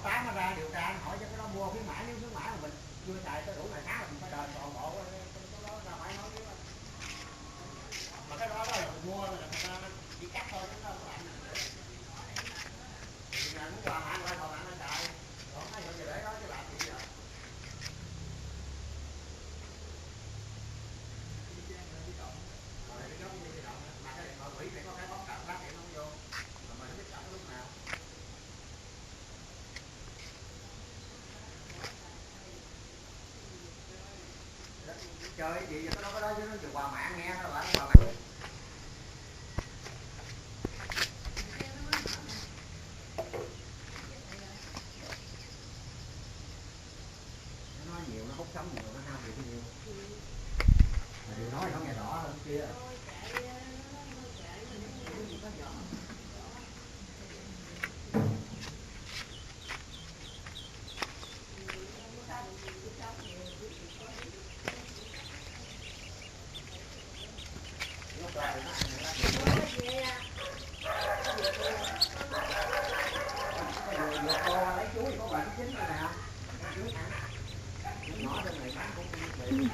tán nó ra điều tra hỏi cho cái đó mua khuyến mãi, nếu khuyến mãi mà mình chưa xài tới đủ ngày tháng là mình phải đền toàn bộ cái đó ra phải nói với mà cái đó là mình mua là người ta chỉ cắt thôi chứ đâu có làm thì là muốn quà mãn quà mãn nó xài còn cái gì để đó chứ làm gì giờ rồi cái giống như cái động mà cái điện thoại quỷ phải có cái bóng cầm phát hiện nó vô mà mình biết chọn lúc nào chơi cái gì vậy cái đó chứ nó chịu quà mạng nghe nó lại quà mạng nó nói nhiều nó hút sống nhiều nó hao nhiều cái nhiều mà điều nói không nghe rõ hơn kia lấy chuối có 7 9 rồi nè, chuối hả? Nhỏ trên này bán cũng